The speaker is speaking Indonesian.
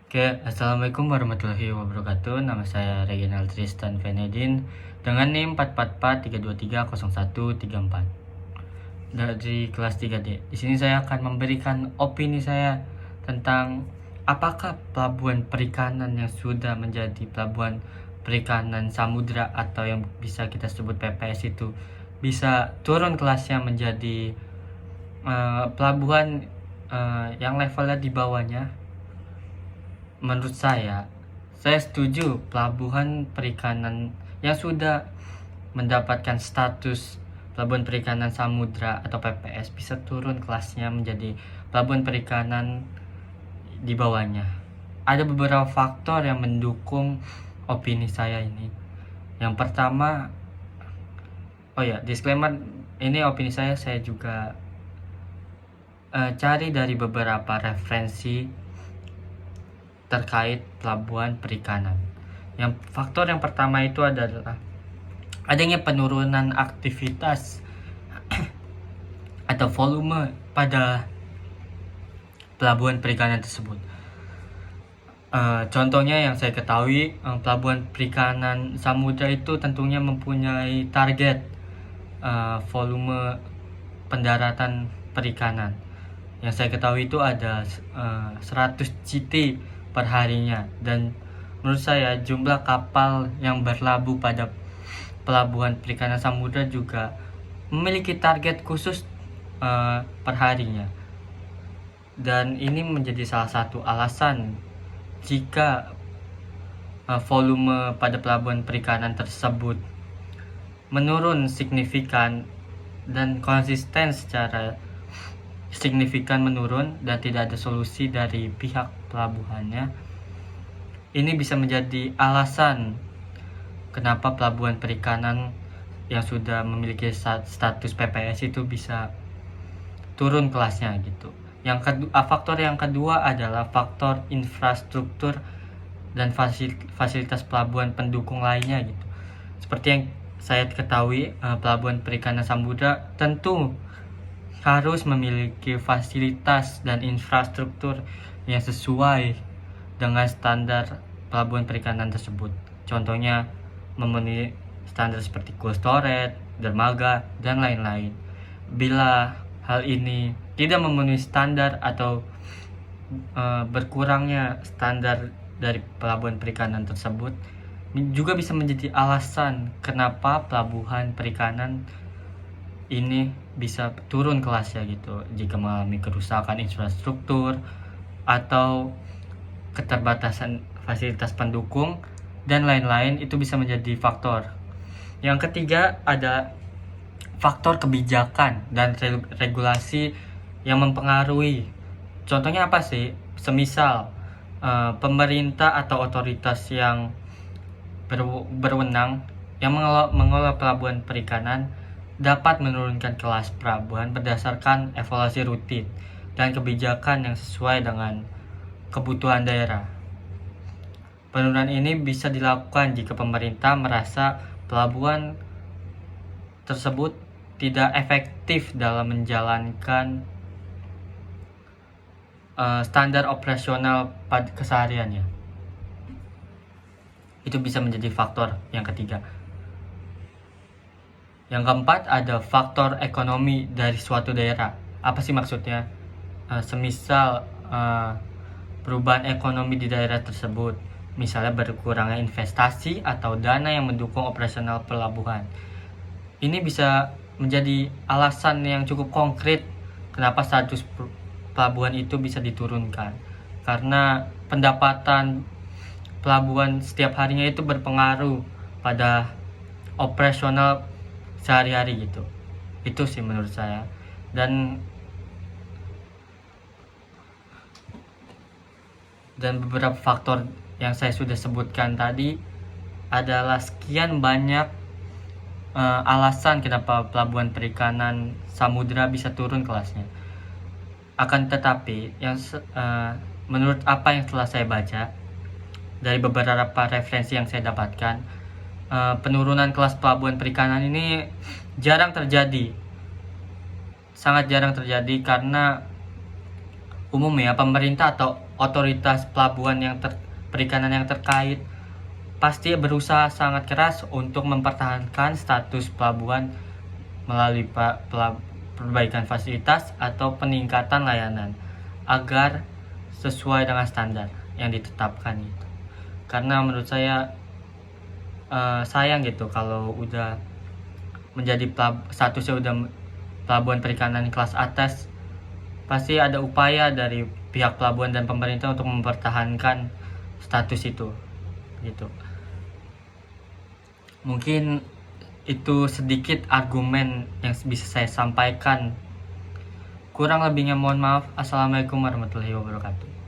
Oke, Assalamualaikum warahmatullahi wabarakatuh. Nama saya Reginald Tristan Venedin dengan NIM 444-323-0134 dari kelas 3D. Di sini saya akan memberikan opini saya tentang apakah pelabuhan perikanan yang sudah menjadi pelabuhan perikanan samudra atau yang bisa kita sebut PPS itu bisa turun kelasnya menjadi pelabuhan yang levelnya di bawahnya. Menurut saya setuju pelabuhan perikanan yang sudah mendapatkan status pelabuhan perikanan samudra atau PPS bisa turun kelasnya menjadi pelabuhan perikanan di bawahnya. Ada beberapa faktor yang mendukung opini saya ini. Yang pertama, disclaimer, ini opini saya juga cari dari beberapa referensi terkait pelabuhan perikanan. Faktor yang pertama itu adalah adanya penurunan aktivitas atau volume pada pelabuhan perikanan tersebut. Contohnya yang saya ketahui, pelabuhan perikanan samudra itu tentunya mempunyai target volume pendaratan perikanan. Yang saya ketahui itu ada 100 CT per harinya, dan menurut saya jumlah kapal yang berlabuh pada pelabuhan perikanan samudra juga memiliki target khusus per harinya, dan ini menjadi salah satu alasan jika volume pada pelabuhan perikanan tersebut menurun signifikan dan konsisten secara signifikan menurun dan tidak ada solusi dari pihak pelabuhannya. Ini bisa menjadi alasan kenapa pelabuhan perikanan yang sudah memiliki status PPS itu bisa turun kelasnya gitu. Faktor yang kedua adalah faktor infrastruktur dan fasilitas pelabuhan pendukung lainnya gitu. Seperti yang saya ketahui, pelabuhan perikanan samudra tentu harus memiliki fasilitas dan infrastruktur yang sesuai dengan standar pelabuhan perikanan tersebut. Contohnya memenuhi standar seperti cold storage, dermaga, dan lain-lain. Bila hal ini tidak memenuhi standar atau berkurangnya standar dari pelabuhan perikanan tersebut juga bisa menjadi alasan kenapa pelabuhan perikanan ini bisa turun kelasnya gitu, jika mengalami kerusakan infrastruktur atau keterbatasan fasilitas pendukung dan lain-lain. Itu bisa menjadi faktor. Yang ketiga ada faktor kebijakan dan regulasi yang mempengaruhi. Contohnya apa sih? Semisal pemerintah atau otoritas yang berwenang yang mengelola pelabuhan perikanan dapat menurunkan kelas pelabuhan berdasarkan evaluasi rutin dan kebijakan yang sesuai dengan kebutuhan daerah. Penurunan ini bisa dilakukan jika pemerintah merasa pelabuhan tersebut tidak efektif dalam menjalankan standar operasional pada kesehariannya. Itu bisa menjadi faktor yang ketiga. Yang keempat ada faktor ekonomi dari suatu daerah. Apa sih maksudnya? Semisal perubahan ekonomi di daerah tersebut, misalnya berkurangnya investasi atau dana yang mendukung operasional pelabuhan. Ini bisa menjadi alasan yang cukup konkret kenapa status pelabuhan itu bisa diturunkan. Karena pendapatan pelabuhan setiap harinya itu berpengaruh pada operasional sehari-hari gitu. Itu sih menurut saya. Dan beberapa faktor yang saya sudah sebutkan tadi adalah sekian banyak alasan kenapa pelabuhan perikanan samudra bisa turun kelasnya. Akan tetapi menurut apa yang telah saya baca dari beberapa referensi yang saya dapatkan, penurunan kelas pelabuhan perikanan ini jarang terjadi, sangat jarang terjadi, karena umumnya pemerintah atau otoritas pelabuhan perikanan yang terkait pasti berusaha sangat keras untuk mempertahankan status pelabuhan melalui perbaikan fasilitas atau peningkatan layanan agar sesuai dengan standar yang ditetapkan itu. Karena menurut saya sayang gitu kalau udah menjadi statusnya udah pelabuhan perikanan kelas atas, pasti ada upaya dari pihak pelabuhan dan pemerintah untuk mempertahankan status itu gitu. Mungkin itu sedikit argumen yang bisa saya sampaikan. Kurang lebihnya mohon maaf. Assalamualaikum warahmatullahi wabarakatuh.